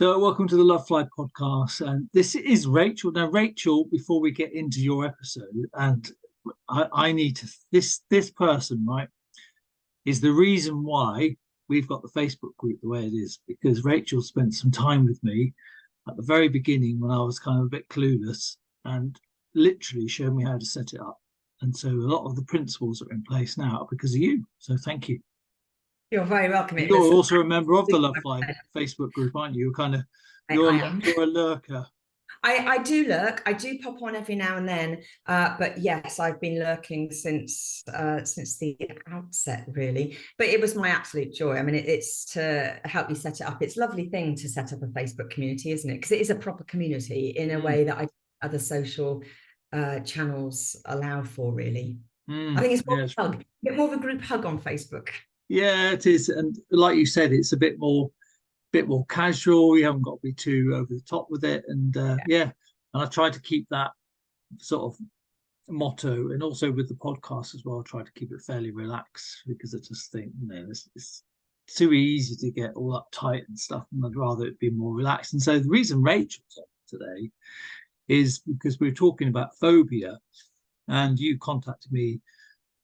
So welcome to the Lovefly Podcast, and this is Rachel. Now, Rachel, before we get into your episode, and I need to, this person, right, is the reason why we've got the Facebook group the way it is, because Rachel spent some time with me at the very beginning when I was kind of a bit clueless and literally showed me how to set it up. And so a lot of the principles are in place now because of you. So thank you. You're very welcome. You're also a member of the Lovefly Facebook group, aren't you? You're a lurker. I do lurk. I do pop on every now and then. But yes, I've been lurking since the outset, really. But it was my absolute joy. I mean, it's to help me set it up. It's a lovely thing to set up a Facebook community, isn't it? Because it is a proper community in a way that other social channels allow for, really. I think it's more of a hug. A bit more of a group hug on Facebook. Yeah, it is. And like you said, it's a bit more casual. You haven't got to be too over the top with it. And and I try to keep that sort of motto, and also with the podcast as well, I try to keep it fairly relaxed, because I just think, it's too easy to get all uptight and stuff, and I'd rather it be more relaxed. And so the reason Rachel's on today is because we're talking about phobia, and you contacted me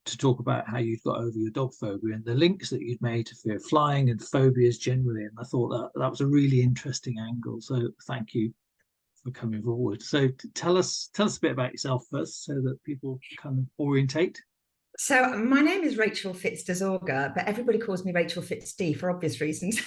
to talk about how you'd got over your dog phobia and the links that you'd made to fear of flying and phobias generally. And I thought that was a really interesting angle. So thank you for coming forward. So tell us a bit about yourself first, so that people can orientate. So my name is Rachel Fitz Desorgher, but everybody calls me Rachel FitzD for obvious reasons.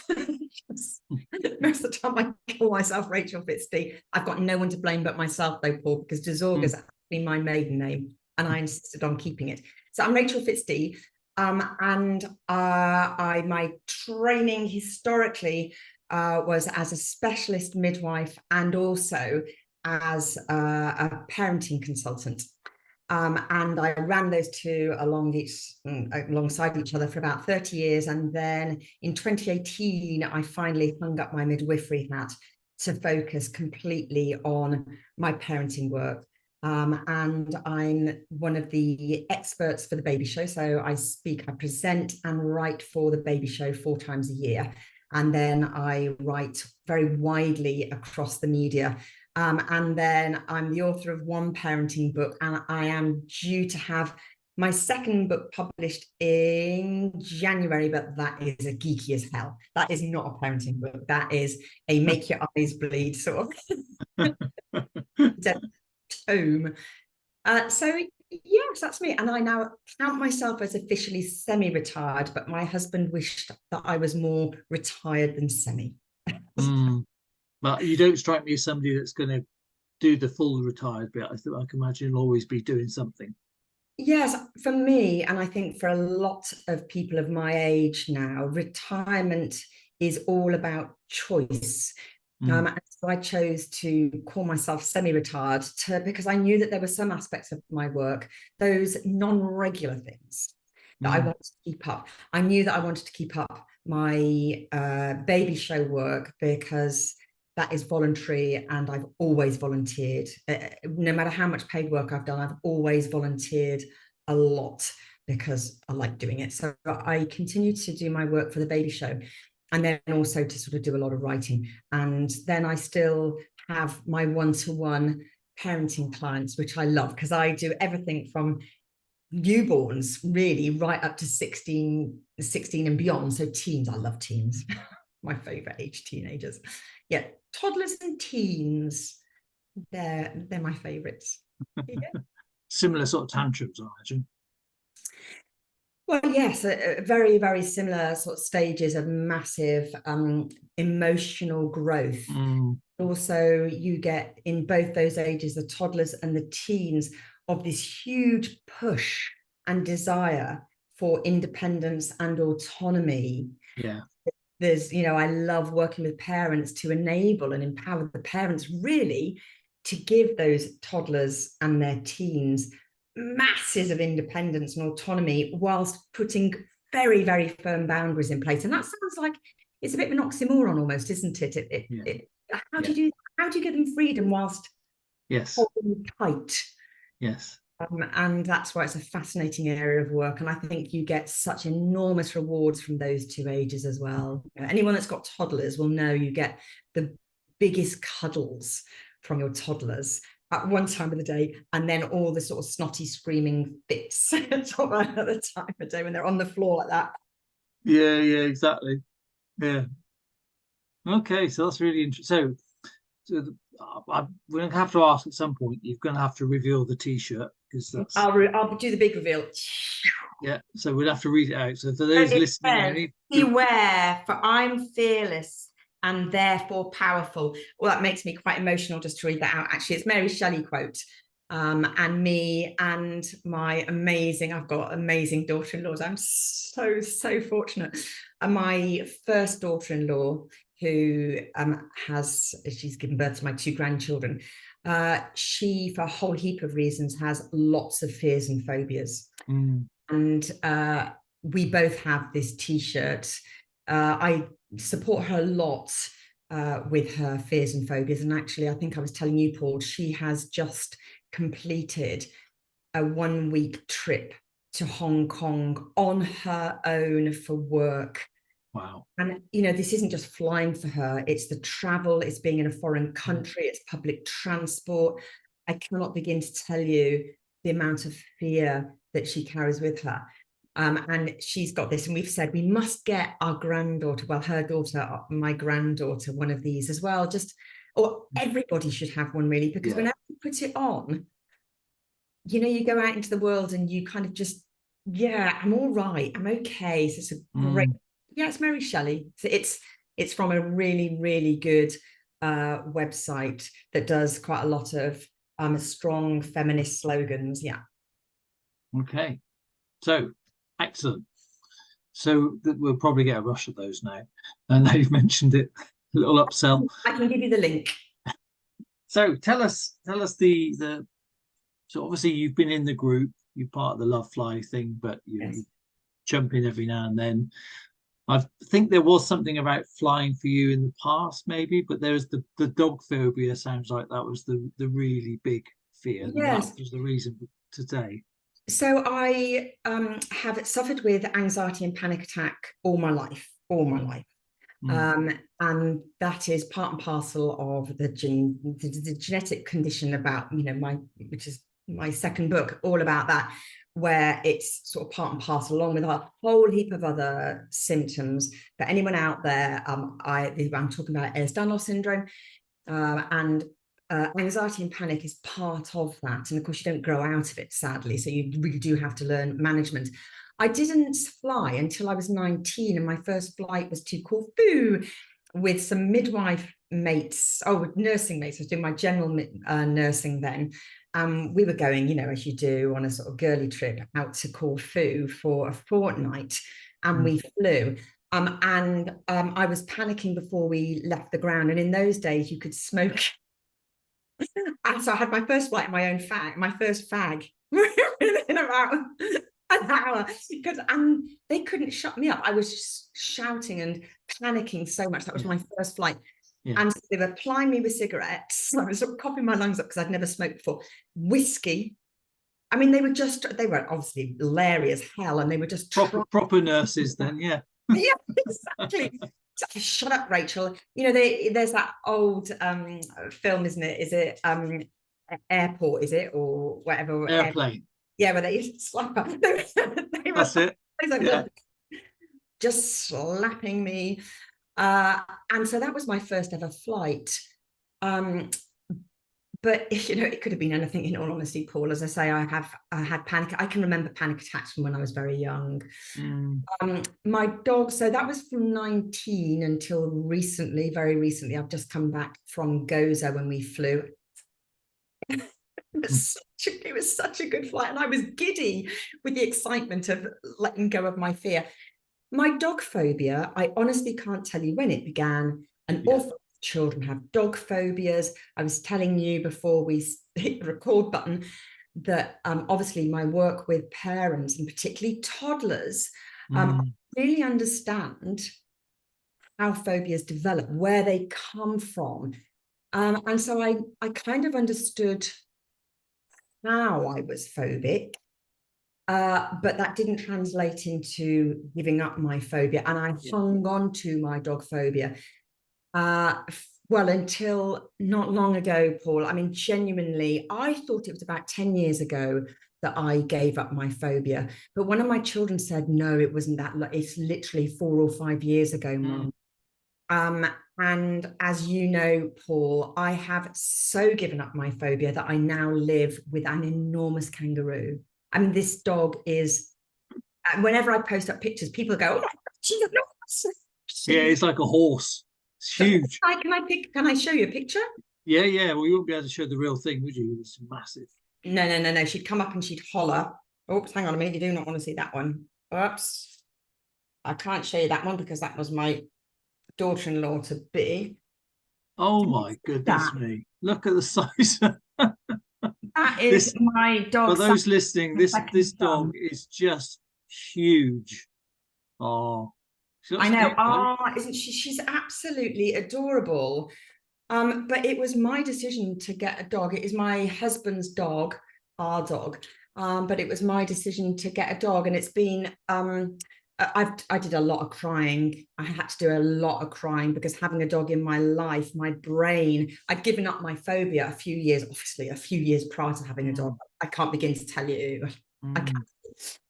Most of the time I call myself Rachel FitzD. I've got no one to blame but myself, though, Paul, because Desorgher is actually my maiden name, and I insisted on keeping it. So I'm Rachel FitzD, and my training historically was as a specialist midwife and also as a parenting consultant. And I ran those two alongside each other for about 30 years. And then in 2018, I finally hung up my midwifery hat to focus completely on my parenting work. And I'm one of the experts for the baby show. So I present and write for the baby show 4 times a year. And then I write very widely across the media. And then I'm the author of one parenting book, and I am due to have my second book published in January, but that is a geeky as hell. That is not a parenting book. That is a make your eyes bleed sort of tome. So yes, that's me. And I now count myself as officially semi-retired, but my husband wished that I was more retired than semi. But you don't strike me as somebody that's going to do the full retired bit. I can imagine you'll always be doing something. Yes, for me, and I think for a lot of people of my age now, retirement is all about choice. And so I chose to call myself semi-retired because I knew that there were some aspects of my work, those non-regular things that I wanted to keep up. I knew that I wanted to keep up my baby show work because that is voluntary, and I've always volunteered. No matter how much paid work I've done, I've always volunteered a lot because I like doing it. So I continue to do my work for the baby show, and then also to sort of do a lot of writing. And then I still have my one-to-one parenting clients, which I love, because I do everything from newborns really right up to 16 and beyond. So teens, I love teens. My favorite age, teenagers. Yeah, toddlers and teens, they're my favorites. Yeah. Similar sort of tantrums, I imagine. Well, yes, very, very similar sort of stages of massive emotional growth. Also, you get in both those ages, the toddlers and the teens, of this huge push and desire for independence and autonomy. Yeah. There's, I love working with parents to enable and empower the parents really to give those toddlers and their teens masses of independence and autonomy whilst putting very, very firm boundaries in place. And that sounds like it's a bit of an oxymoron almost, isn't it? How do you do? How do you give them freedom whilst holding tight? Yes. And that's why it's a fascinating area of work. And I think you get such enormous rewards from those two ages as well. Anyone that's got toddlers will know you get the biggest cuddles from your toddlers at one time of the day, and then all the sort of snotty screaming fits at another time of the day when they're on the floor like that. Yeah, exactly. Yeah. Okay, so that's really interesting. So we're going to have to ask at some point. You're going to have to reveal the T-shirt, because that's. I'll do the big reveal. Yeah, so we'll have to read it out. So for those listening, beware, for I'm fearless and therefore powerful. Well, that makes me quite emotional just to read that out. Actually, it's Mary Shelley quote. And me and my I've got amazing daughter-in-laws. I'm so fortunate. And my first daughter-in-law, who she's given birth to my two grandchildren. She, for a whole heap of reasons, has lots of fears and phobias. And we both have this T-shirt. I support her a lot with her fears and phobias. And actually, I think I was telling you, Paul, she has just completed a 1-week trip to Hong Kong on her own for work. Wow. And, you know, this isn't just flying for her. It's the travel, it's being in a foreign country, it's public transport. I cannot begin to tell you the amount of fear that she carries with her. And she's got this, and we've said we must get our granddaughter, well, her daughter, my granddaughter, one of these as well, or everybody should have one, really, because whenever you put it on, you know, you go out into the world and you kind of just, I'm all right, I'm okay. So it's a great, it's Mary Shelley. So it's from a really, really good website that does quite a lot of strong feminist slogans. Yeah. Okay. So, excellent. So we'll probably get a rush of those now. And now you've mentioned it, a little upsell. I can give you the link. So tell us the so obviously you've been in the group, you're part of the Lovefly thing, but you jump in every now and then. I think there was something about flying for you in the past, maybe, but there's the dog phobia. Sounds like that was the really big fear. Yes. That was the reason for today. So I have suffered with anxiety and panic attack all my life. And that is part and parcel of the genetic condition about, you know, which is my second book, all about that, where it's sort of part and parcel, along with a whole heap of other symptoms. For anyone out there, I'm talking about Ehlers-Danlos syndrome, and anxiety and panic is part of that. And of course, you don't grow out of it, sadly. So you really do have to learn management. I didn't fly until I was 19, and my first flight was to Corfu with some midwife mates, nursing mates. I was doing my general nursing then. We were going, you know, as you do, on a sort of girly trip out to Corfu for a fortnight, and we flew. And I was panicking before we left the ground. And in those days, you could smoke. And so I had my first flight in my own fag, my first fag, in about an hour, and they couldn't shut me up. I was just shouting and panicking so much. That was my first flight. And so they were plying me with cigarettes. I was sort of coughing my lungs up because I'd never smoked before. Whiskey. I mean, they were obviously leery as hell, and they were just proper nurses then, yeah. Yeah, exactly. Shut up, Rachel. You know, there's that old film, isn't it? Is it Airport, is it? Or whatever. Airplane. Yeah, where they used to slap up. That's it. Yeah. Just slapping me. And so that was my first ever flight. But, you know, it could have been anything, in all honesty, Paul. As I say, I had panic. I can remember panic attacks from when I was very young. My dog, so that was from 19 until recently, very recently. I've just come back from Gozo when we flew. It was such a good flight, and I was giddy with the excitement of letting go of my fear. My dog phobia, I honestly can't tell you when it began. An awful children have dog phobias. I was telling you before we hit the record button that obviously my work with parents, and particularly toddlers, really understand how phobias develop, where they come from. And so I kind of understood how I was phobic, but that didn't translate into giving up my phobia, and I hung on to my dog phobia. Well, until not long ago, Paul. I mean, genuinely, I thought it was about 10 years ago that I gave up my phobia. But one of my children said, no, it wasn't that. It's literally 4 or 5 years ago, Mum. And as you know, Paul, I have so given up my phobia that I now live with an enormous kangaroo. I mean, this dog is, whenever I post up pictures, people go, oh my God, she's enormous. Yeah, it's like a horse. It's huge. Can I show you a picture? Yeah. Well, you won't be able to show the real thing, would you? It's massive. No. She'd come up and she'd holler. Oops, hang on a minute. You do not want to see that one. Oops. I can't show you that one because that was my daughter-in-law to be. Oh my goodness me. Look at the size. That is my dog. For those listening, this dog is just huge. Oh, I know. Isn't she? She's absolutely adorable. But it was my decision to get a dog. It is my husband's dog, our dog. But it was my decision to get a dog, and it's been. I did a lot of crying. I had to do a lot of crying because having a dog in my life, my brain, I'd given up my phobia a few years prior to having a dog. I can't begin to tell you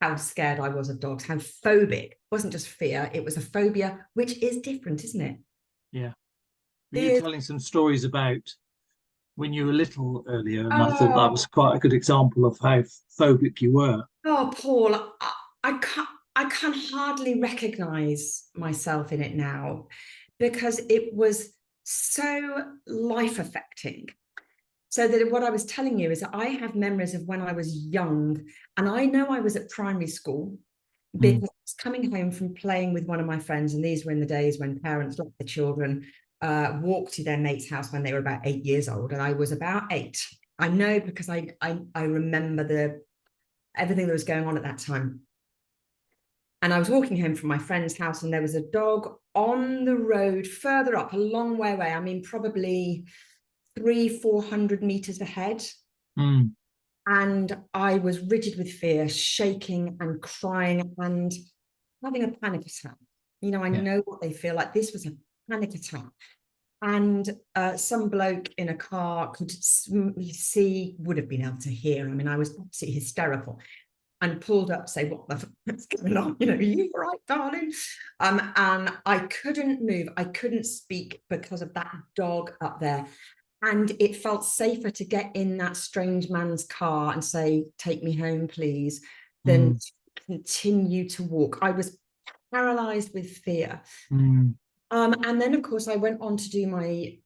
how scared I was of dogs, how phobic. It wasn't just fear, it was a phobia, which is different, isn't it? Yeah. You were telling some stories about when you were little earlier, and I thought that was quite a good example of how phobic you were. Oh, Paul, I can hardly recognize myself in it now because it was so life affecting. So that what I was telling you is that I have memories of when I was young, and I know I was at primary school because I was coming home from playing with one of my friends, and these were in the days when parents let the children walk to their mate's house when they were about 8 years old, and I was about 8. I know because I remember everything that was going on at that time. And I was walking home from my friend's house, and there was a dog on the road further up, a long way away. I mean, probably 300-400 meters ahead. And I was rigid with fear, shaking and crying and having a panic attack. You know, I know what they feel like. This was a panic attack. And some bloke in a car could see, would have been able to hear. I mean, I was absolutely hysterical. And pulled up to say, what the fuck's going on? You know, are you all right, darling? And I couldn't move. I couldn't speak because of that dog up there. And it felt safer to get in that strange man's car and say, take me home, please, than to continue to walk. I was paralyzed with fear. And then, of course, I went on to do my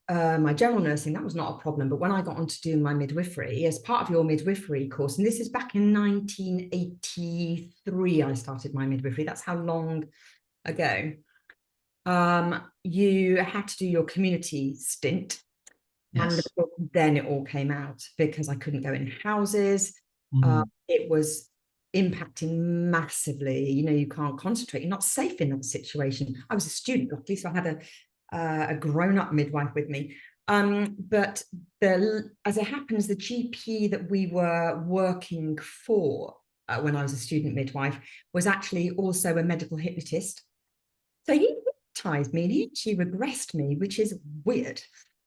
general nursing. That was not a problem. But when I got on to do my midwifery, as part of your midwifery course, and this is back in 1983, I started my midwifery. That's how long ago. You had to do your community stint. And then it all came out because I couldn't go in houses. It was impacting massively. You know, you can't concentrate. You're not safe in that situation. I was a student, luckily, so I had a grown-up midwife with me. But as it happens, the GP that we were working for when I was a student midwife was actually also a medical hypnotist. So he hypnotized me and he actually regressed me, which is weird.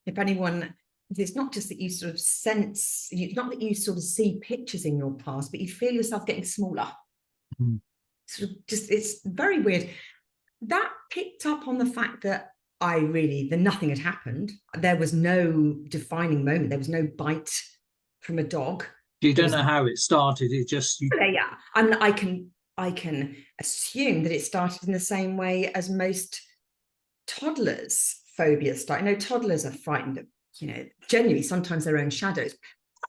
If anyone, it's not just that you sort of sense, not that you sort of see pictures in your past, but you feel yourself getting smaller. Sort of just, it's very weird. That picked up on the fact that nothing had happened. There was no defining moment. There was no bite from a dog. You don't know how it started. It just... Yeah. And I can assume that it started in the same way as most toddlers' phobias start. You know, toddlers are frightened of, you know, genuinely sometimes their own shadows.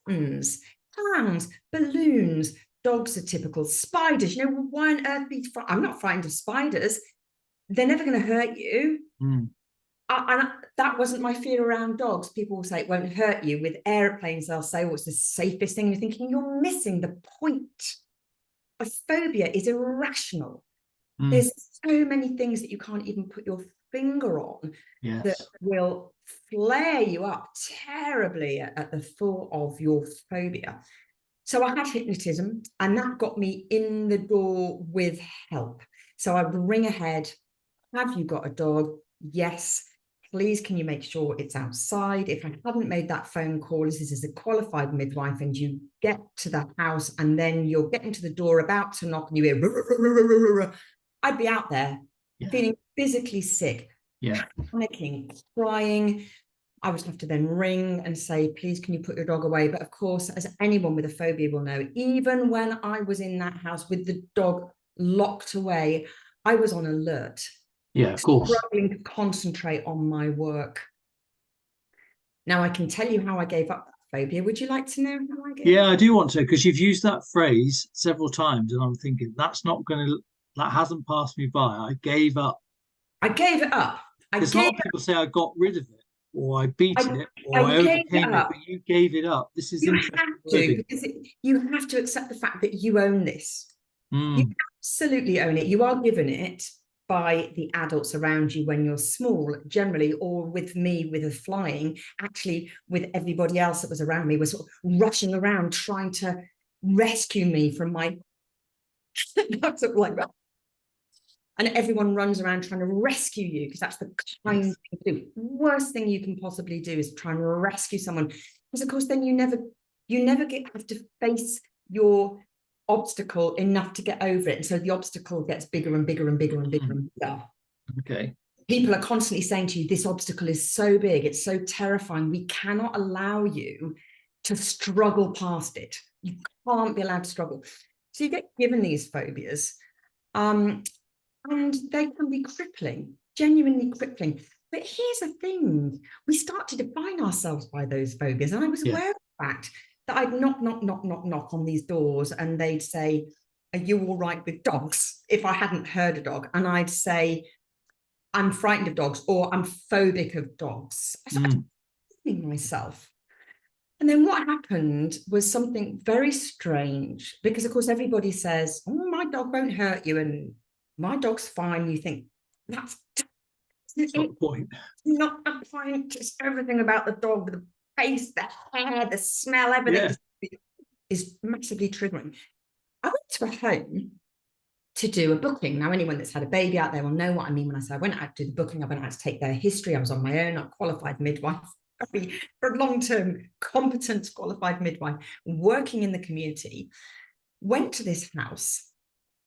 Buttons, clowns, balloons, dogs are typical. Spiders, you know, why on earth be frightened? I'm not frightened of spiders. They're never going to hurt you. And that wasn't my fear around dogs. People will say it won't hurt you. With airplanes, they'll say, oh, it's the safest thing. You're thinking you're missing the point. A phobia is irrational. There's so many things that you can't even put your finger on that will flare you up terribly at the thought of your phobia. So I had hypnotism, and that got me in the door with help. So I would ring ahead. Have you got a dog? Yes. Please, can you make sure it's outside? If I hadn't made that phone call, this is a qualified midwife, and you get to the house and then you're getting to the door about to knock and you hear, I'd be out there feeling physically sick, panicking, crying. I would have to then ring and say, please, can you put your dog away? But of course, as anyone with a phobia will know, even when I was in that house with the dog locked away, I was on alert. Yeah, of course. Struggling to concentrate on my work. Now I can tell you how I gave up that phobia. Would you like to know how I gave I do want to, because you've used that phrase several times, and I'm thinking that hasn't passed me by. I gave up. I gave it up. There's a lot of people say I got rid of it, or I beat it, or I overcame it, but you gave it up. This is interesting. You have to accept the fact that you own this. You absolutely own it. You are given it by the adults around you when you're small, generally, or with me with the flying, actually with everybody else that was around me was sort of rushing around trying to rescue me from my sort of like that. And everyone runs around trying to rescue you, because that's the kind thing to do. Worst thing you can possibly do is try and rescue someone, because of course then you never have to face your obstacle enough to get over it, and so the obstacle gets bigger and bigger and bigger and bigger and bigger. Okay. People are constantly saying to you, this obstacle is so big, it's so terrifying, we cannot allow you to struggle past it. You can't be allowed to struggle. So you get given these phobias, and they can be crippling, genuinely crippling. But here's the thing, we start to define ourselves by those phobias, and I was aware of the fact that I'd knock on these doors, and they'd say, are you all right with dogs? If I hadn't heard a dog, and I'd say, I'm frightened of dogs, or I'm phobic of dogs. I started believing myself. And then what happened was something very strange, because of course everybody says, oh, my dog won't hurt you, and my dog's fine. You think, that's not the point. Not the point. It's everything about the dog, the face, the hair, the smell, everything is massively triggering. I went to a home to do a booking. Now, anyone that's had a baby out there will know what I mean when I say I went out to do the booking. I went out to take their history. I was on my own. I'm qualified midwife, for a long-term, competent, qualified midwife, working in the community. Went to this house,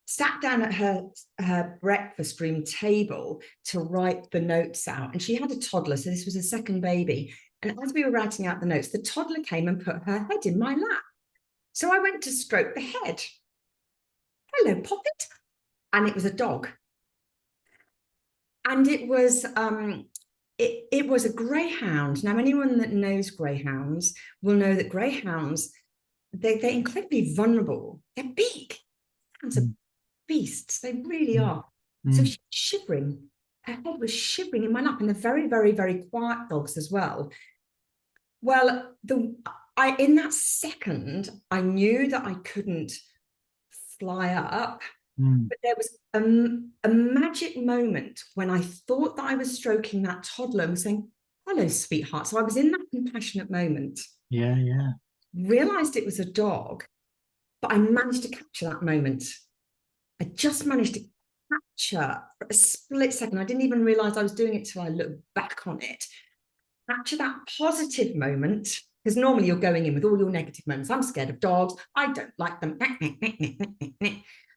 sat down at her breakfast room table to write the notes out. And she had a toddler, so this was a second baby. And as we were writing out the notes, the toddler came and put her head in my lap. So I went to stroke the head. Hello, Poppet. And it was a dog. And it was it was a greyhound. Now, anyone that knows greyhounds will know that greyhounds, they're incredibly vulnerable. They're big. Hounds are beasts. They really are. So she's shivering. Her head was shivering in my lap, and they're very, very, very quiet dogs as well. Well, in that second, I knew that I couldn't fly up, but there was a magic moment when I thought that I was stroking that toddler and saying, hello, sweetheart. So I was in that compassionate moment. Realized it was a dog, but I managed to capture that moment. I just managed to capture for a split second. I didn't even realize I was doing it till I looked back on it. Capture that positive moment, because normally you're going in with all your negative moments. I'm scared of dogs. I don't like them.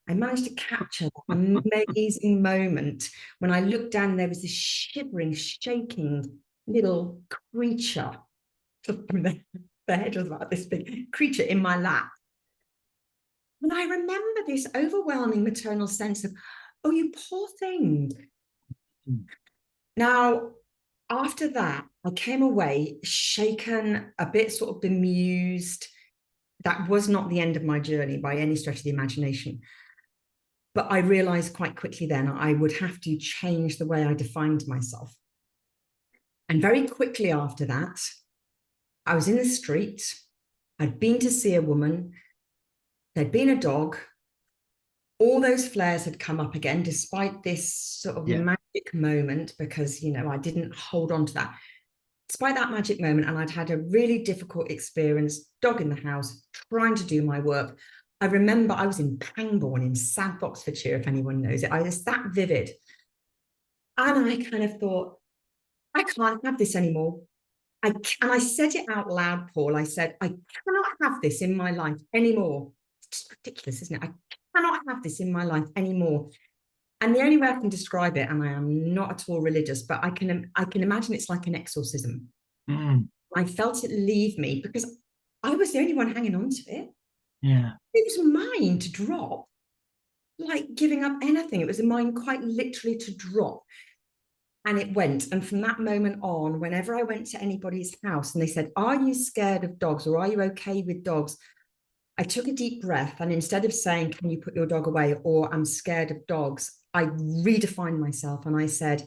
I managed to capture that amazing moment when I looked down and there was this shivering, shaking little creature. The head was about this big creature in my lap. And I remember this overwhelming maternal sense of, oh, you poor thing. Now, after that, I came away shaken, a bit sort of bemused. That was not the end of my journey by any stretch of the imagination. But I realized quite quickly then I would have to change the way I defined myself. And very quickly after that, I was in the street. I'd been to see a woman. There'd been a dog. All those flares had come up again, despite this sort of magic moment, because, you know, I didn't hold on to that. despite that magic moment, and I'd had a really difficult experience, dog in the house, trying to do my work. I remember I was in Pangbourne in South Oxfordshire, if anyone knows it. I was that vivid. And I kind of thought, I can't have this anymore. And I said it out loud, Paul. I said, I cannot have this in my life anymore. It's just ridiculous, isn't it? I cannot have this in my life anymore. And the only way I can describe it, and I am not at all religious, but I can imagine it's like an exorcism. I felt it leave me because I was the only one hanging on to it. Yeah. It was mine to drop, like giving up anything. It was mine quite literally to drop. And it went. And from that moment on, whenever I went to anybody's house and they said, are you scared of dogs or are you okay with dogs? I took a deep breath. And instead of saying, can you put your dog away, or I'm scared of dogs, I redefined myself and I said,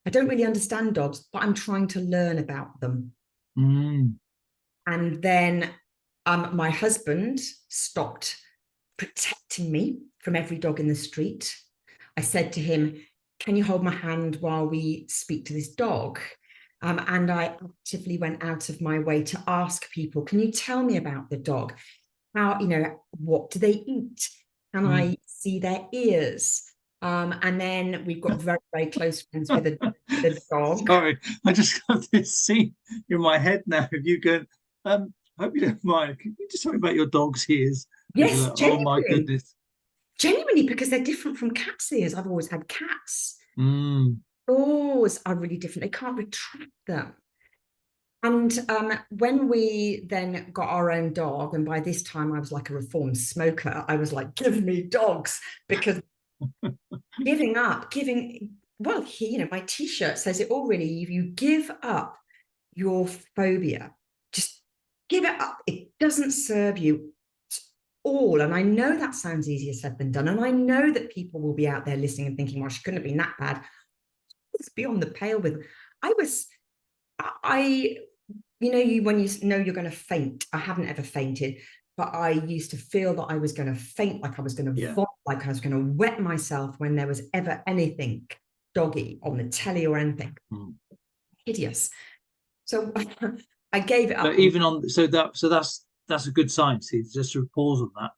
I don't really understand dogs, but I'm trying to learn about them. And then my husband stopped protecting me from every dog in the street. I said to him, can you hold my hand while we speak to this dog? And I actively went out of my way to ask people, can you tell me about the dog? How, what do they eat? Can I see their ears? And then we've got very, very close friends with the dog. Sorry, I just got this scene in my head now of you going, I hope you don't mind. Can you just tell me about your dog's ears? Yes, like, oh my goodness. Genuinely, because they're different from cats' ears. I've always had cats. Doors are really different. They can't retract them. And when we then got our own dog, and by this time I was like a reformed smoker, I was like, give me dogs, because my T-shirt says it all really. If you give up your phobia, just give it up. It doesn't serve you at all. And I know that sounds easier said than done. And I know that people will be out there listening and thinking, well, she couldn't have been that bad. It's beyond the pale with. When you know you're going to faint. I haven't ever fainted, but I used to feel that I was going to faint, like I was going to vomit, like I was going to wet myself when there was ever anything doggy on the telly or anything. Hideous. So I gave it up. But even on that's a good sign. See, just to pause on that.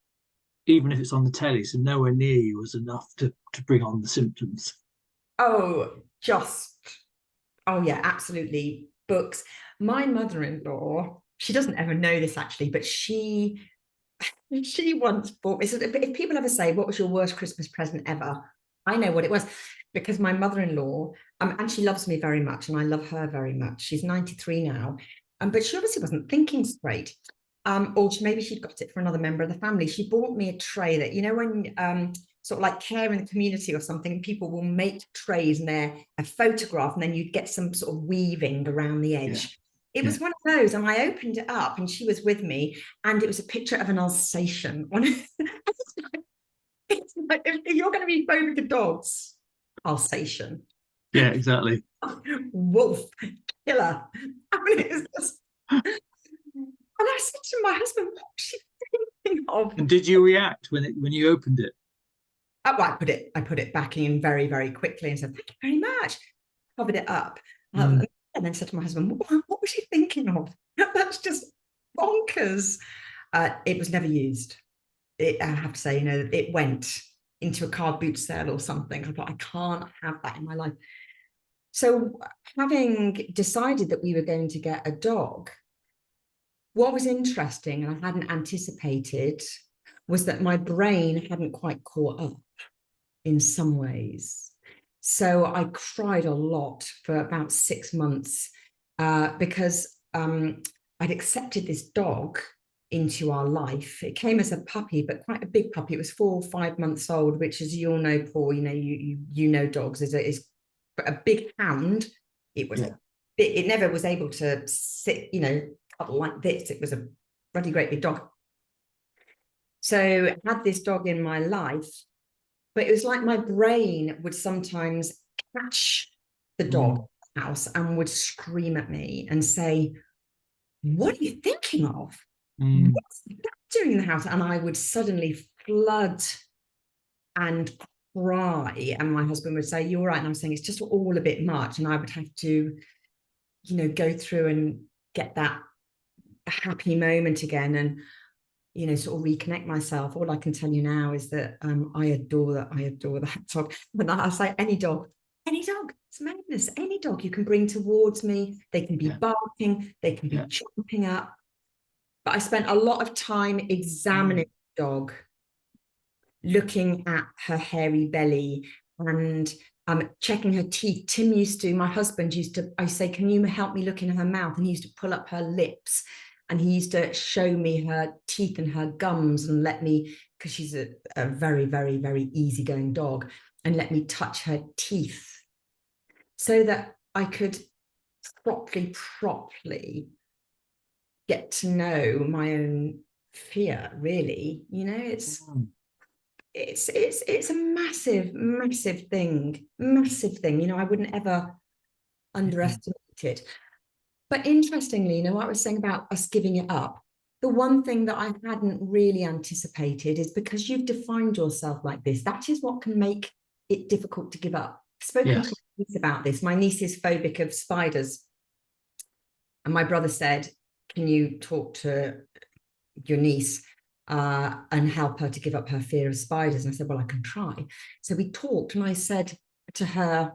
Even if it's on the telly, so nowhere near you was enough to bring on the symptoms. Oh yeah, absolutely. Books. My mother-in-law, she doesn't ever know this actually, but she once bought me. So if people ever say, what was your worst Christmas present ever? I know what it was, because my mother-in-law, and she loves me very much, and I love her very much. She's 93 now, but she obviously wasn't thinking straight. Or maybe she'd got it for another member of the family. She bought me a tray that, when sort of like Care in the Community or something, people will make trays and they're a photograph, and then you'd get some sort of weaving around the edge. It was one of those, and I opened it up and she was with me, and it was a picture of an Alsatian. It's like, if you're going to be phobic of dogs, Alsatian. Yeah, exactly. Wolf, killer. I mean, it's just... And I said to my husband, what was she thinking of? And did you react when you opened it? Oh, I put it back in very, very quickly and said, thank you very much. Covered it up. And then said to my husband, what was she thinking of? That's just bonkers. It was never used. I have to say, it went into a car boot sale or something. I thought, I can't have that in my life. So having decided that we were going to get a dog, what was interesting, and I hadn't anticipated, was that my brain hadn't quite caught up in some ways. So I cried a lot for about 6 months because I'd accepted this dog into our life. It came as a puppy, but quite a big puppy. It was 4 or 5 months old, which, as you all know, Paul, you know dogs is a big hound. It was it never was able to sit, cuddle like this. It was a bloody great big dog. So I had this dog in my life, but it was like my brain would sometimes catch the dog in the house and would scream at me and say, what are you thinking of? What's that doing in the house? And I would suddenly flood and cry. And my husband would say, you're all right. And I was saying, it's just all a bit much. And I would have to go through and get that happy moment again and, sort of reconnect myself. All I can tell you now is that I adore that dog. When I say any dog, it's madness. Any dog you can bring towards me, they can be barking, they can be jumping up. But I spent a lot of time examining the dog, looking at her hairy belly and checking her teeth. My husband used to, I say, can you help me look in her mouth? And he used to pull up her lips and he used to show me her teeth and her gums and let me, because she's a very, very, very easygoing dog, and let me touch her teeth so that I could properly get to know my own fear, really. It's a massive thing. I wouldn't ever underestimate it. But interestingly, what I was saying about us giving it up, the one thing that I hadn't really anticipated is because you've defined yourself like this, that is what can make it difficult to give up. I've spoken to my niece about this. My niece is phobic of spiders. And my brother said, can you talk to your niece and help her to give up her fear of spiders? And I said, well, I can try. So we talked and I said to her,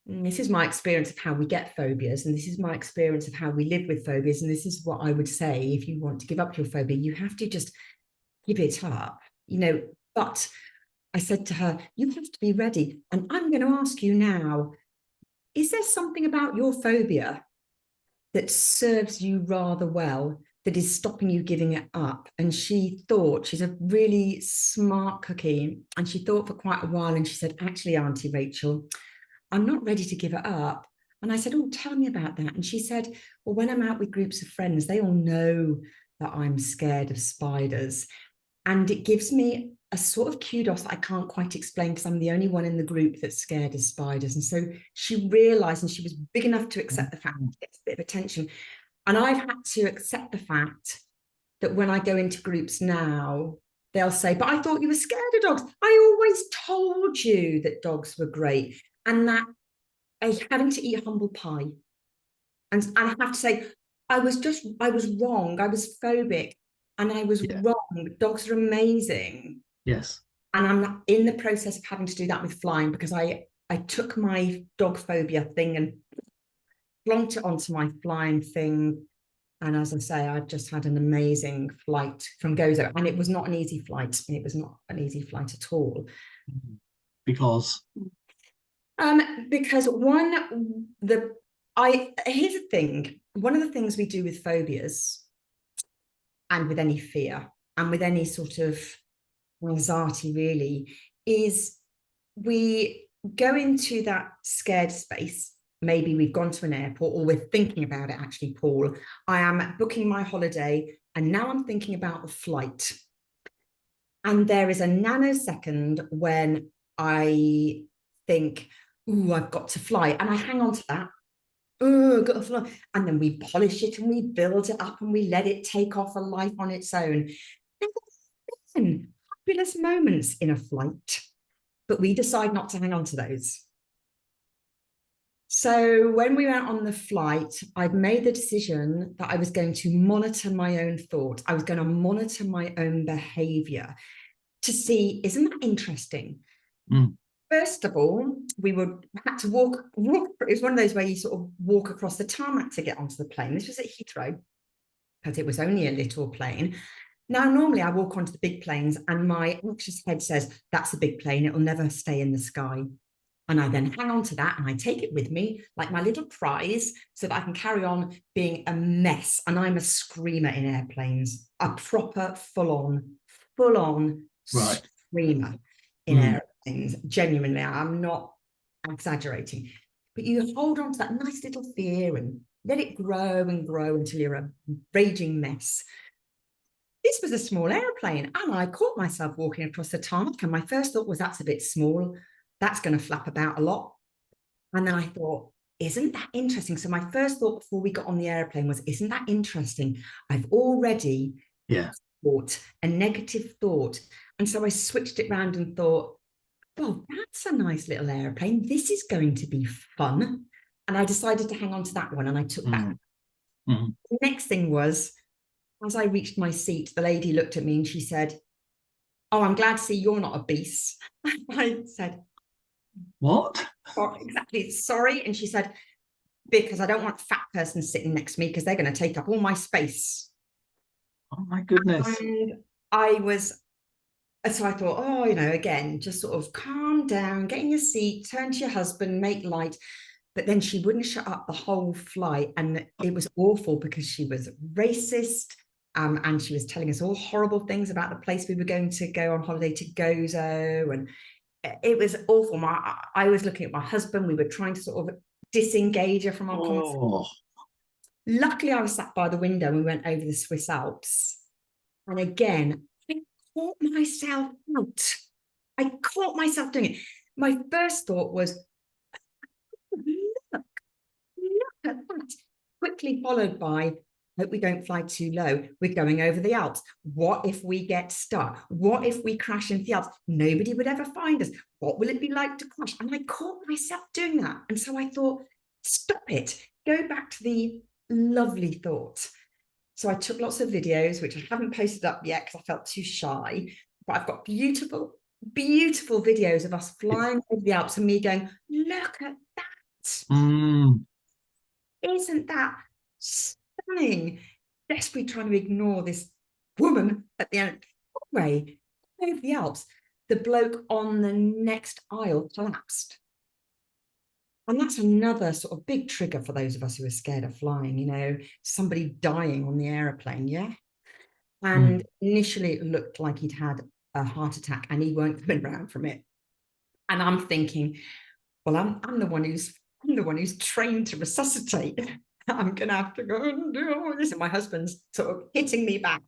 this is my experience of how we get phobias, and this is my experience of how we live with phobias, and this is what I would say if you want to give up your phobia, you have to just give it up, but I said to her, you have to be ready. And I'm going to ask you now, is there something about your phobia that serves you rather well, that is stopping you giving it up? And she thought, she's a really smart cookie, and she thought for quite a while, and she said, actually, Auntie Rachel, I'm not ready to give it up. And I said, oh, tell me about that. And she said, well, when I'm out with groups of friends, they all know that I'm scared of spiders. And it gives me a sort of kudos that I can't quite explain because I'm the only one in the group that's scared of spiders. And so she realized, and she was big enough to accept the fact that it's a bit of attention. And I've had to accept the fact that when I go into groups now, they'll say, but I thought you were scared of dogs. I always told you that dogs were great. And that having to eat humble pie. And I have to say, I was wrong. I was phobic and I was wrong. Dogs are amazing. Yes. And I'm in the process of having to do that with flying, because I took my dog phobia thing and plonked it onto my flying thing. And as I say, I just had an amazing flight from Gozo. And it was not an easy flight. It was not an easy flight at all. Because here's the thing. One of the things we do with phobias and with any fear and with any sort of anxiety really is we go into that scared space. Maybe we've gone to an airport or we're thinking about it. Actually, Paul, I am booking my holiday and now I'm thinking about the flight. And there is a nanosecond when I think, ooh, I've got to fly. And I hang on to that. Oh, I've got to fly. And then we polish it and we build it up and we let it take off a life on its own. And fabulous moments in a flight, but we decide not to hang on to those. So when we went on the flight, I'd made the decision that I was going to monitor my own thoughts. I was going to monitor my own behavior to see, isn't that interesting? First of all, we had to walk. It was one of those where you sort of walk across the tarmac to get onto the plane. This was at Heathrow, because it was only a little plane. Now, normally I walk onto the big planes and my anxious head says, that's a big plane, it'll never stay in the sky. And I then hang on to that and I take it with me like my little prize so that I can carry on being a mess. And I'm a screamer in airplanes, a proper full-on screamer in airplanes. Genuinely, I'm not exaggerating. But you hold on to that nice little fear and let it grow and grow until you're a raging mess. This was a small airplane and I caught myself walking across the tarmac and my first thought was, that's a bit small. That's going to flap about a lot. And then I thought, isn't that interesting? So my first thought before we got on the airplane was, isn't that interesting? I've already thought a negative thought. And so I switched it around and thought, well, that's a nice little airplane. This is going to be fun. And I decided to hang on to that one, and I took that. Mm-hmm. The next thing was, as I reached my seat, the lady looked at me and she said, "Oh, I'm glad to see you're not obese." I said, "What?" "Oh, exactly, sorry." And she said, "Because I don't want a fat person sitting next to me because they're going to take up all my space." Oh my goodness. And so I thought, oh, again, just sort of calm down, get in your seat, turn to your husband, make light. But then she wouldn't shut up the whole flight. And it was awful because she was racist. And she was telling us all horrible things about the place we were going to go on holiday to, Gozo. And it was awful. I was looking at my husband. We were trying to sort of disengage her from our conversation. Luckily, I was sat by the window and we went over the Swiss Alps. And again, I caught myself out. I caught myself doing it. My first thought was, look at that. Quickly followed by, hope we don't fly too low. We're going over the Alps. What if we get stuck? What if we crash into the Alps? Nobody would ever find us. What will it be like to crash? And I caught myself doing that. And so I thought, stop it. Go back to the lovely thought. So I took lots of videos, which I haven't posted up yet because I felt too shy. But I've got beautiful, beautiful videos of us flying over the Alps and me going, look at that. Isn't that stunning? Desperately trying to ignore this woman at the end. Anyway, over the Alps, the bloke on the next aisle collapsed. And that's another sort of big trigger for those of us who are scared of flying, somebody dying on the aeroplane, yeah? And initially it looked like he'd had a heart attack and he weren't coming around from it. And I'm thinking, well, I'm the one who's trained to resuscitate. I'm going to have to go and do all this. And my husband's sort of hitting me back.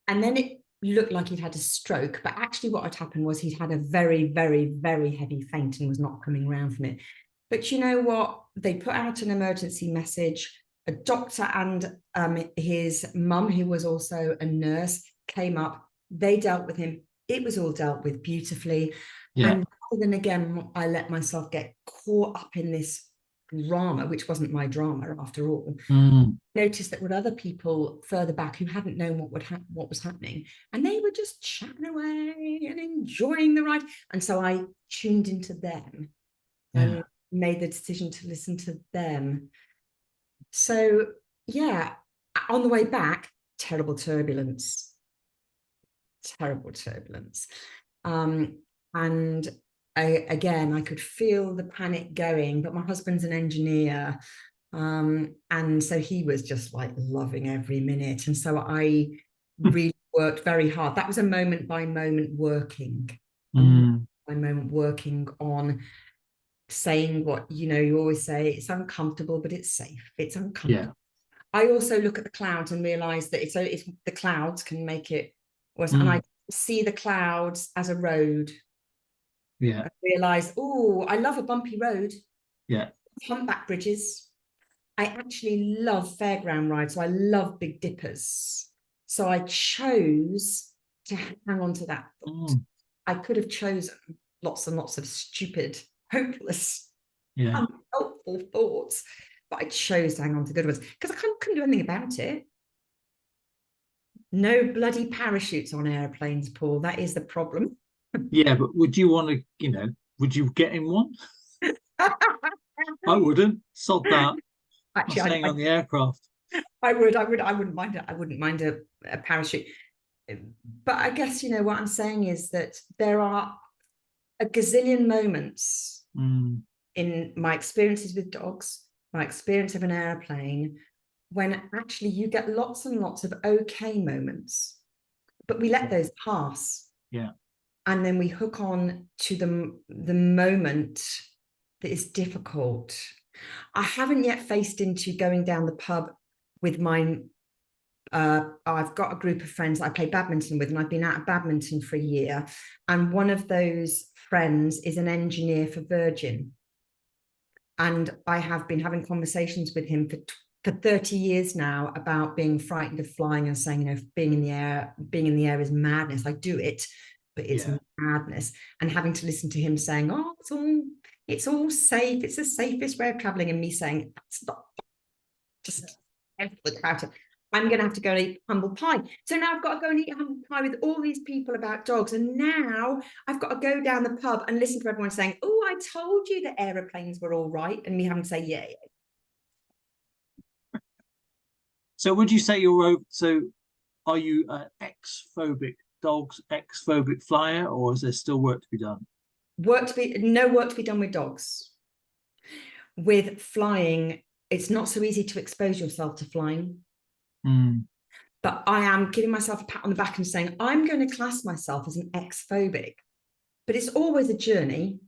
And then it looked like he'd had a stroke, but actually what had happened was he'd had a very, very, very heavy faint and was not coming around from it. But you know what? They put out an emergency message. A doctor and his mum, who was also a nurse, came up. They dealt with him. It was all dealt with beautifully. Yeah. And then again, I let myself get caught up in this drama, which wasn't my drama after all. Noticed that with other people further back who hadn't known what was happening, and they were just chatting away and enjoying the ride. And so I tuned into them and made the decision to listen to them. So yeah, on the way back, terrible turbulence. And I could feel the panic going, but my husband's an engineer. And so he was just like loving every minute. And so I really worked very hard. That was a moment by moment working, on saying what, you always say, it's uncomfortable, but it's safe. It's uncomfortable. Yeah. I also look at the clouds and realize that it's the clouds can make it worse. And I see the clouds as a road. Yeah. I realize, I love a bumpy road. Yeah. Humpback bridges. I actually love fairground rides, so I love big dippers. So I chose to hang on to that thought. I could have chosen lots and lots of stupid, hopeless, unhelpful thoughts, but I chose to hang on to good ones because I couldn't do anything about it. No bloody parachutes on airplanes, Paul. That is the problem. Yeah, but would you want to, would you get in one? I wouldn't. Sod that. Actually, staying on the aircraft. I wouldn't mind it. I wouldn't mind a parachute. But I guess, what I'm saying is that there are a gazillion moments in my experiences with dogs, my experience of an airplane, when actually you get lots and lots of okay moments, but we let those pass. Yeah. And then we hook on to the moment that is difficult. I haven't yet faced into going down the pub with mine. I've got a group of friends I play badminton with, and I've been out of badminton for a year. And one of those friends is an engineer for Virgin. And I have been having conversations with him for 30 years now about being frightened of flying and saying, being in the air is madness. I do it, but it's madness. And having to listen to him saying, it's all, It's all safe. It's the safest way of traveling. And me saying, that's not just without it. I'm going to have to go and eat humble pie. So now I've got to go and eat humble pie with all these people about dogs. And now I've got to go down the pub and listen to everyone saying, oh, I told you the aeroplanes were all right. And me having to say, yeah. So would you say are you an ex-phobic dogs, ex-phobic flyer, or is there still work to be done? No work to be done with dogs. With flying, it's not so easy to expose yourself to flying. But I am giving myself a pat on the back and saying, I'm going to class myself as an ex-phobic. But it's always a journey.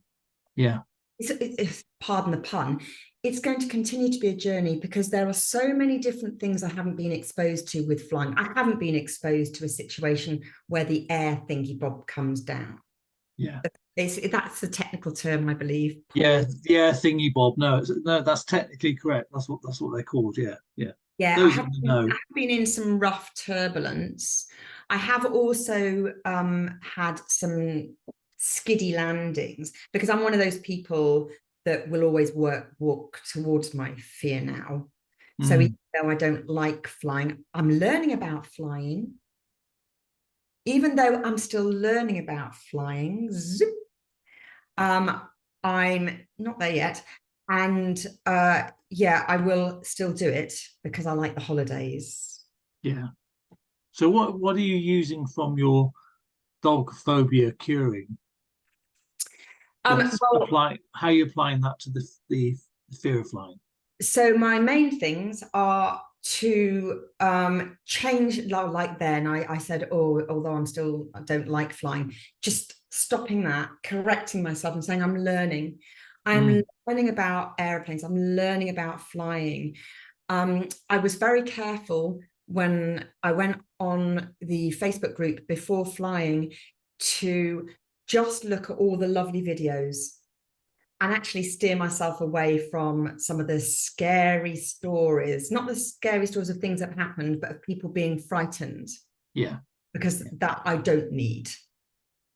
Yeah. It's, pardon the pun, it's going to continue to be a journey because there are so many different things I haven't been exposed to with flying. I haven't been exposed to a situation where the air thingy bob comes down. Yeah. That's the technical term, I believe. Yeah, thingy bob. No, that's technically correct. That's what they're called. Yeah. Yeah, I have been in some rough turbulence. I have also had some skiddy landings because I'm one of those people that will always walk towards my fear now. So even though I don't like flying, I'm learning about flying. Even though I'm still learning about flying, I'm not there yet. And I will still do it because I like the holidays. Yeah. So what are you using from your dog phobia curing? How are you applying that to the fear of flying? So my main things are to change, like then I said, although I don't like flying, just stopping that, correcting myself and saying I'm learning about airplanes, I'm learning about flying. I was very careful when I went on the Facebook group before flying to just look at all the lovely videos and actually steer myself away from some of the scary stories, not the scary stories of things that happened, but of people being frightened. Yeah. Because that I don't need.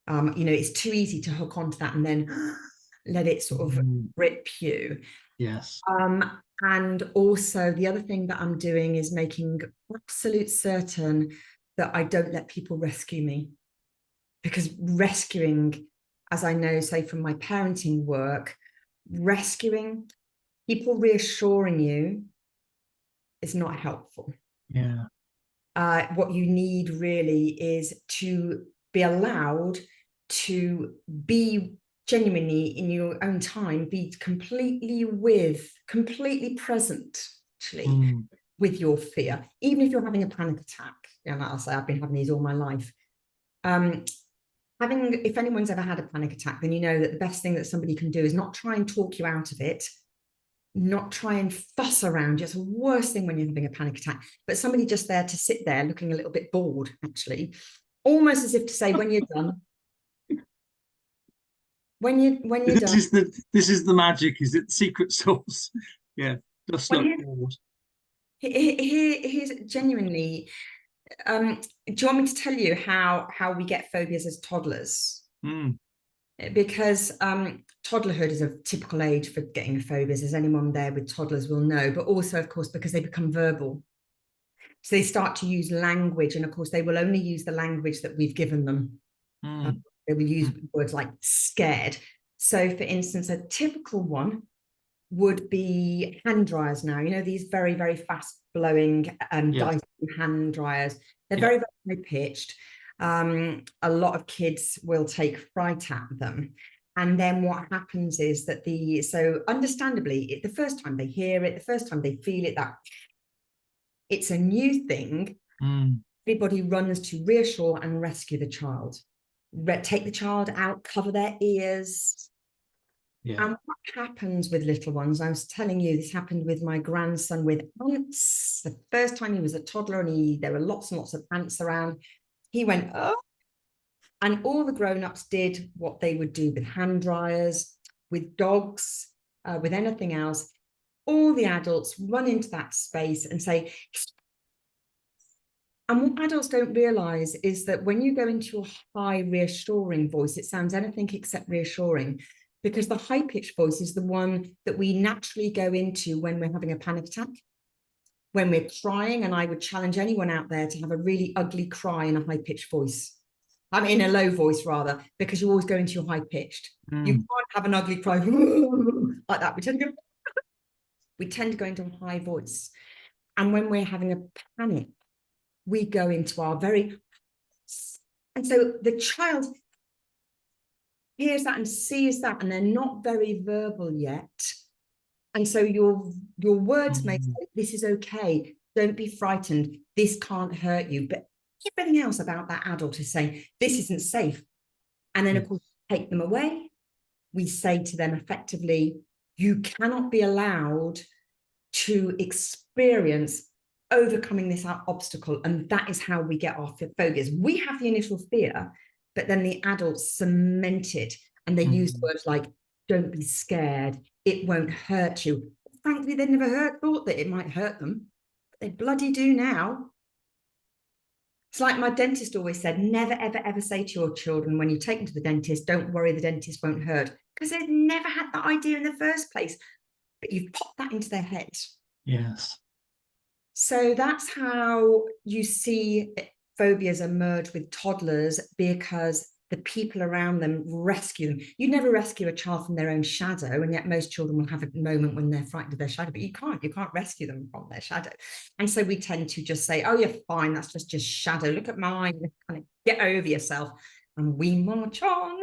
It's too easy to hook onto that and then let it sort of rip you. Yes. And also the other thing that I'm doing is making absolute certain that I don't let people rescue me. Because rescuing, as I know, say from my parenting work, rescuing, people reassuring you is not helpful. Yeah. What you need really is to be allowed to be genuinely in your own time, be completely present, actually, with your fear, even if you're having a panic attack. And I'll say I've been having these all my life. If anyone's ever had a panic attack, then you know that the best thing that somebody can do is not try and talk you out of it, not try and fuss around you. It's the worst thing when you're having a panic attack, but somebody just there to sit there looking a little bit bored, actually, almost as if to say, when you're done, when you're done. This is the magic, is it? Secret sauce. Yeah, just look bored. Here's genuinely, do you want me to tell you how we get phobias as toddlers? Because toddlerhood is a typical age for getting phobias, as anyone there with toddlers will know, but also, of course, because they become verbal. So they start to use language, and of course, they will only use the language that we've given them. They will use words like scared. So, for instance, a typical one would be hand dryers now. You know, these very, very fast blowing Dyson hand dryers. They're very, very high pitched. A lot of kids will take fright at them. And then what happens is that so understandably, the first time they hear it, the first time they feel it, that it's a new thing, everybody runs to reassure and rescue the child. Take the child out, cover their ears. Yeah. And what happens with little ones, I was telling you, this happened with my grandson with ants. The first time he was a toddler and there were lots and lots of ants around, he went, oh. And all the grown-ups did what they would do with hand dryers, with dogs, with anything else. All the adults run into that space and say, and what adults don't realize is that when you go into your high reassuring voice, it sounds anything except reassuring, because the high-pitched voice is the one that we naturally go into when we're having a panic attack, when we're crying. And I would challenge anyone out there to have a really ugly cry in a high-pitched voice. I mean, in a low voice rather, because you always go into your high-pitched. You can't have an ugly cry like that. We tend to go into a high voice. And when we're having a panic, we go into our very... And so the child hears that and sees that, and they're not very verbal yet. And so your words may say, this is okay, don't be frightened, this can't hurt you. But everything else about that adult is saying, this isn't safe. And then, of course, take them away. We say to them effectively, you cannot be allowed to experience overcoming this obstacle. And that is how we get our phobias. We have the initial fear, but then the adults cement it, and they use words like, don't be scared, it won't hurt you. Frankly, they never thought that it might hurt them, but they bloody do now. It's like my dentist always said, never, ever, ever say to your children when you take them to the dentist, don't worry, the dentist won't hurt, because they've never had that idea in the first place. But you've popped that into their heads. Yes. So that's how you see phobias emerge with toddlers, because the people around them rescue them. You never rescue a child from their own shadow, and yet most children will have a moment when they're frightened of their shadow, but you can't rescue them from their shadow. And so we tend to just say, oh, you're fine, that's just shadow, look at mine, kind of get over yourself, and we march on.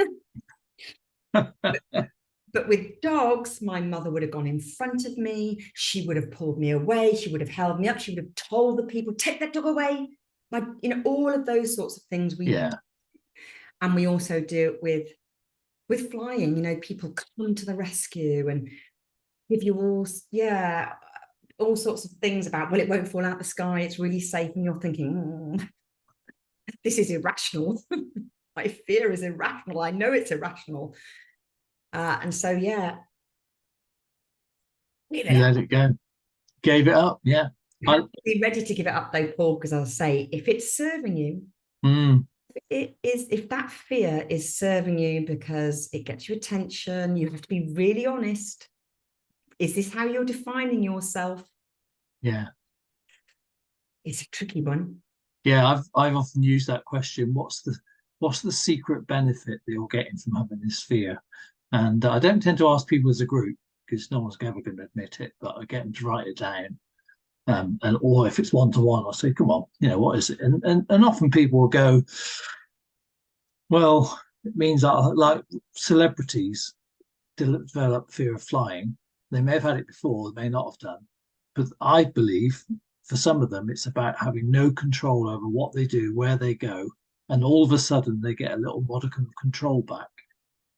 But with dogs, my mother would have gone in front of me, she would have pulled me away, she would have held me up, she would have told the people, take that dog away. Like, all of those sorts of things we do. And we also do it with flying. People come to the rescue and give you all sorts of things about, well, it won't fall out the sky, it's really safe, and you're thinking, this is irrational. My fear is irrational, I know it's irrational. And so let it go, gave it up. Be ready to give it up though, Paul, because I'll say, if it's serving you, if that fear is serving you because it gets you attention, you have to be really honest. Is this how you're defining yourself? It's a tricky one. I've often used that question, what's the secret benefit that you're getting from having this fear? And I don't tend to ask people as a group, because no one's ever going to admit it, but I get them to write it down. Or if it's one-to-one, I'll say, come on, what is it? And often people will go, well, it means that, like, celebrities develop fear of flying. They may have had it before, they may not have done. But I believe for some of them, it's about having no control over what they do, where they go. And all of a sudden they get a little modicum of control back.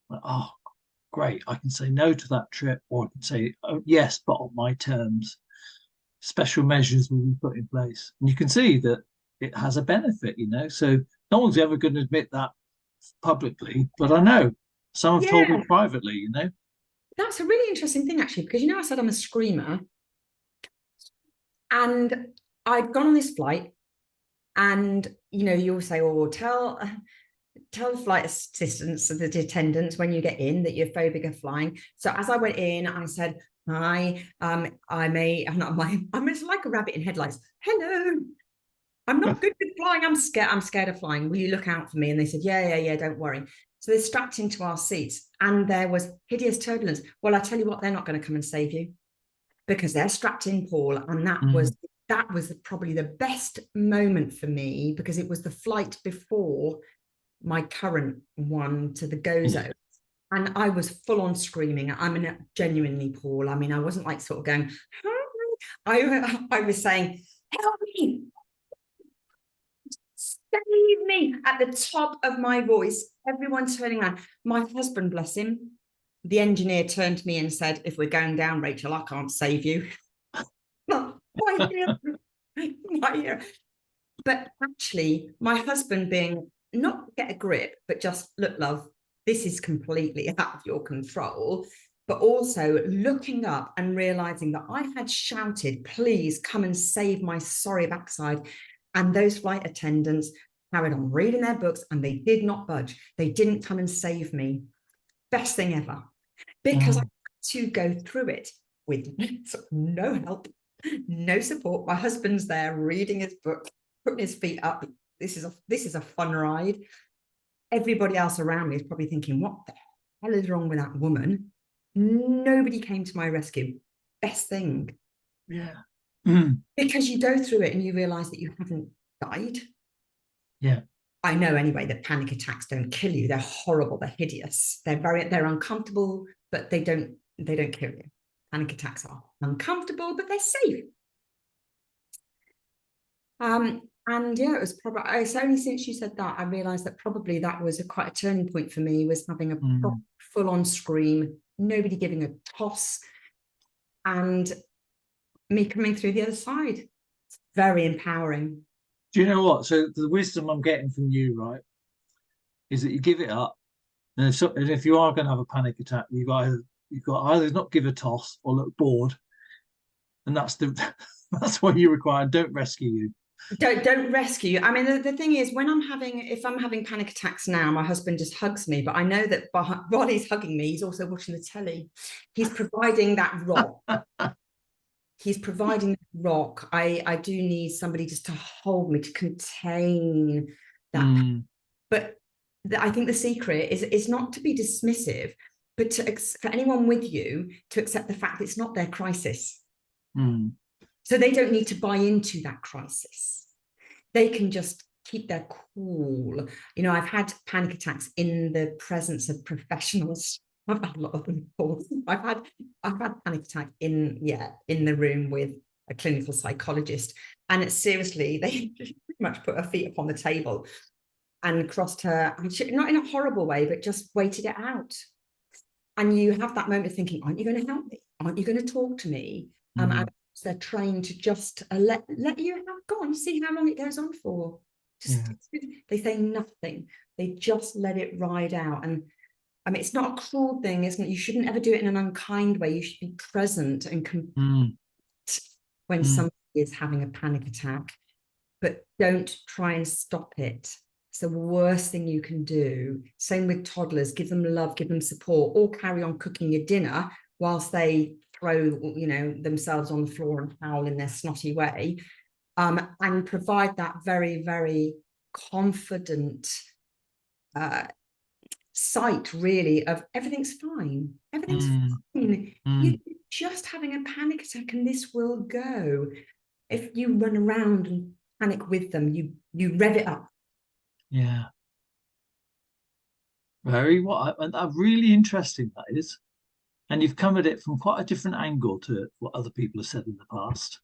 Like, oh, great, I can say no to that trip, or I can say yes, but on my terms. Special measures will be put in place. And you can see that it has a benefit, so no one's ever going to admit that publicly, but I know some have told me privately. That's a really interesting thing, actually, because I said I'm a screamer, and I'd gone on this flight, and you'll say, oh, tell the flight assistants, the attendants, when you get in, that you're phobic of flying. So as I went in, I said, hi, I'm it's like a rabbit in headlights. Hello, I'm not good with flying. I'm scared of flying. Will you look out for me? And they said, yeah, don't worry. So they're strapped into our seats, and there was hideous turbulence. Well, I tell you what, they're not going to come and save you, because they're strapped in, Paul. And that was probably the best moment for me, because it was the flight before my current one to the Gozo. And I was full on screaming. I mean, genuinely, Paul. I mean, I wasn't like sort of going, I was saying, help me, save me, at the top of my voice. Everyone turning around. My husband, bless him, the engineer, turned to me and said, if we're going down, Rachel, I can't save you. My ear. But actually, my husband being, not get a grip, but just, look, love, this is completely out of your control, but also looking up and realizing that I had shouted, please come and save my sorry backside. And those flight attendants carried on reading their books, and they did not budge. They didn't come and save me. Best thing ever. because I had to go through it with no help, no support. My husband's there reading his book, putting his feet up. This is a fun ride. Everybody else around me is probably thinking, what the hell is wrong with that woman? Nobody came to my rescue. Best thing. Yeah. Because you go through it and you realize that you haven't died. Yeah. I know anyway that panic attacks don't kill you. They're horrible. They're hideous. They're uncomfortable, but they don't kill you. Panic attacks are uncomfortable, but they're safe. And yeah, it's only since you said that I realized that probably that was quite a turning point for me, was having a full-on scream, nobody giving a toss, and me coming through the other side. It's very empowering. Do you know what? So the wisdom I'm getting from you, right, is that you give it up. And if you are going to have a panic attack, you've got either not give a toss or look bored. And that's what you require. Don't rescue you. Don't rescue. I mean, the thing is, if I'm having panic attacks now, my husband just hugs me, but I know that while he's hugging me, he's also watching the telly. He's providing that rock. He's providing that rock. I do need somebody just to hold me, to contain that. But I think the secret is not to be dismissive, but for anyone with you to accept the fact that it's not their crisis. So they don't need to buy into that crisis. They can just keep their cool. You know, I've had panic attacks in the presence of professionals. I've had a lot of them before. I've had panic attack in the room with a clinical psychologist. And it's seriously, they pretty much put her feet up on the table and crossed her, not in a horrible way, but just waited it out. And you have that moment of thinking, aren't you going to help me? Aren't you going to talk to me? And they're trained to just let you have gone, see how long it goes on for. They say nothing. They just let it ride out. And I mean, it's not a cruel thing, isn't it? You shouldn't ever do it in an unkind way. You should be present and when somebody is having a panic attack, but don't try and stop it. It's the worst thing you can do. Same with toddlers. Give them love, give them support, or carry on cooking your dinner whilst they throw, themselves on the floor and howl in their snotty way, and provide that very, very confident sight, really, of everything's fine. Everything's fine. You're just having a panic attack and this will go. If you run around and panic with them, you rev it up. Yeah. Really interesting that is. And you've come at it from quite a different angle to what other people have said in the past.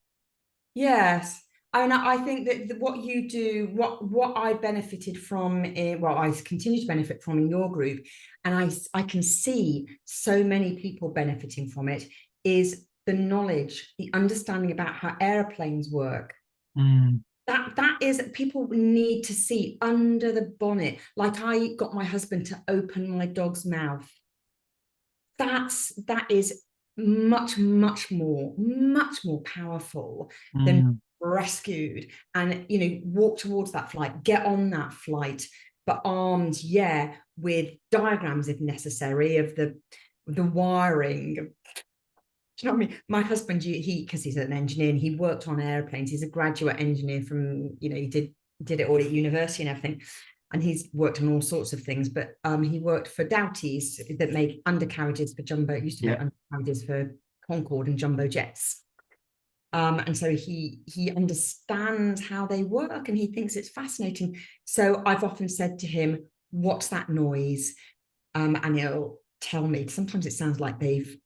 Yes. And I think that what you do, what I benefited from, I continue to benefit from in your group, and I can see so many people benefiting from it, is the knowledge, the understanding about how airplanes work. That is, people need to see under the bonnet. Like I got my husband to open my dog's mouth. That is much more powerful than rescued. And walk towards that flight, get on that flight, but armed, with diagrams if necessary of the wiring. Do you know what I mean? My husband, because he's an engineer and he worked on airplanes. He's a graduate engineer from, he did it all at university and everything. And he's worked on all sorts of things, but he worked for Doughties that make undercarriages for jumbo, used to make undercarriages for Concorde and jumbo jets. And so he understands how they work and he thinks it's fascinating. So I've often said to him, what's that noise? And he'll tell me. Sometimes it sounds like they've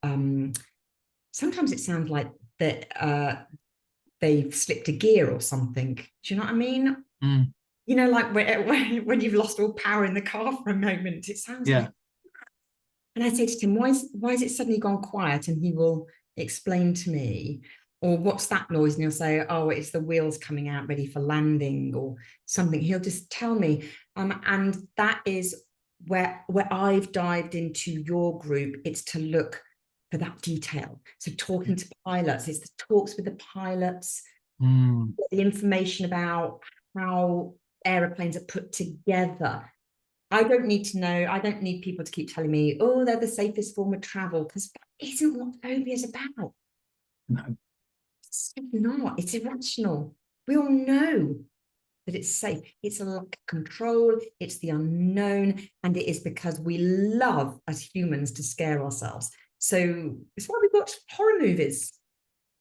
slipped a gear or something. Do you know what I mean? Like when you've lost all power in the car for a moment, it sounds like. And I say to him, why is it suddenly gone quiet? And he will explain to me, or what's that noise? And he'll say, oh, it's the wheels coming out ready for landing or something. He'll just tell me. And that is where I've dived into your group. It's to look for that detail. So talking to pilots, it's the talks with the pilots, the information about how aeroplanes are put together. I don't need to know. I don't need people to keep telling me, oh, they're the safest form of travel, because that isn't what phobia is about. No. It's not. It's irrational. We all know that it's safe. It's a lack of control. It's the unknown. And it is because we love, as humans, to scare ourselves. So it's why we watch horror movies.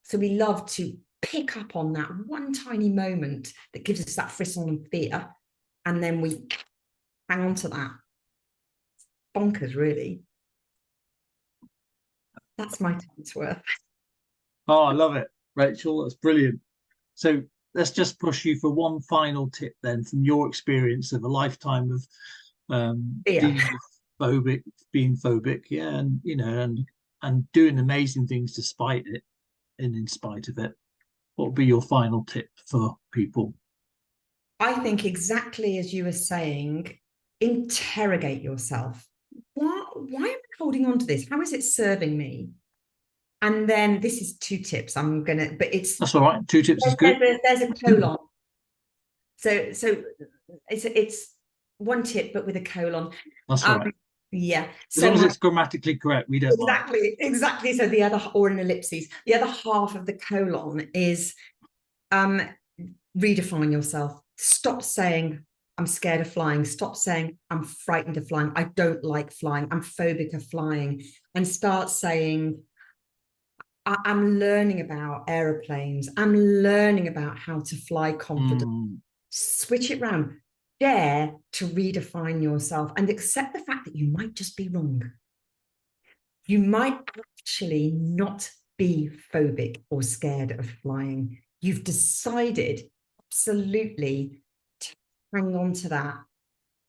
So we love to pick up on that one tiny moment that gives us that frisson and fear. And then we hang on to that. It's bonkers, really. That's my time's worth. Oh, I love it, Rachel. That's brilliant. So let's just push you for one final tip then, from your experience of a lifetime of dealing with being phobic, and and doing amazing things despite it and in spite of it. What would be your final tip for people? I think exactly as you were saying, interrogate yourself. Why am I holding on to this? How is it serving me? And then this is 2 tips. That's all right. 2 tips is good. There's a colon. So it's 1 tip, but with a colon. That's all right. Yeah. As long as it's grammatically correct, we don't mind. Exactly. So the other, or an ellipses, the other half of the colon is redefine yourself. Stop saying, I'm scared of flying. Stop saying, I'm frightened of flying. I don't like flying. I'm phobic of flying. And start saying, I'm learning about aeroplanes. I'm learning about how to fly confidently. Switch it around. Dare to redefine yourself and accept the fact that you might just be wrong. You might actually not be phobic or scared of flying. You've decided absolutely to hang on to that.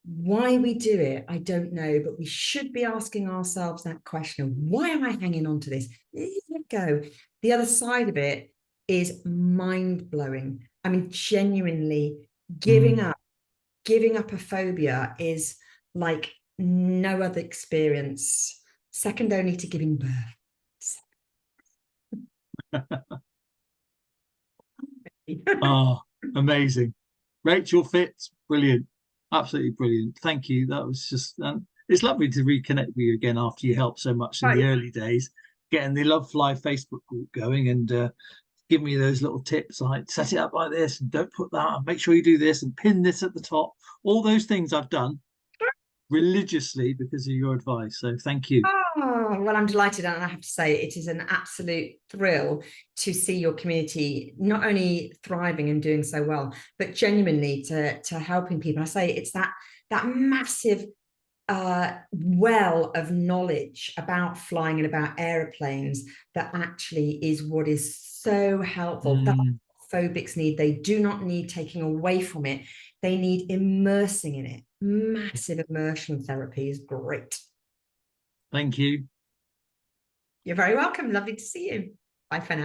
Why we do it, I don't know, but we should be asking ourselves that question of, why am I hanging on to this? Let it go. The other side of it is mind-blowing. I mean, genuinely, giving up a phobia is like no other experience, second only to giving birth. Oh, amazing. Rachel Fitz, brilliant. Absolutely brilliant. Thank you. That was just, it's lovely to reconnect with you again after you helped so much in the early days, getting the Lovefly Facebook group going and give me those little tips like set it up like this and don't put that and make sure you do this and pin this at the top. All those things I've done religiously because of your advice. So thank you. Oh, well, I'm delighted. And I have to say, it is an absolute thrill to see your community not only thriving and doing so well, but genuinely to helping people. I say it's that massive well of knowledge about flying and about aeroplanes that actually is what is so helpful. That's what phobics need. They do not need taking away from it. They need immersing in it. Massive immersion therapy is great. Thank you. You're very welcome. Lovely to see you. Bye for now.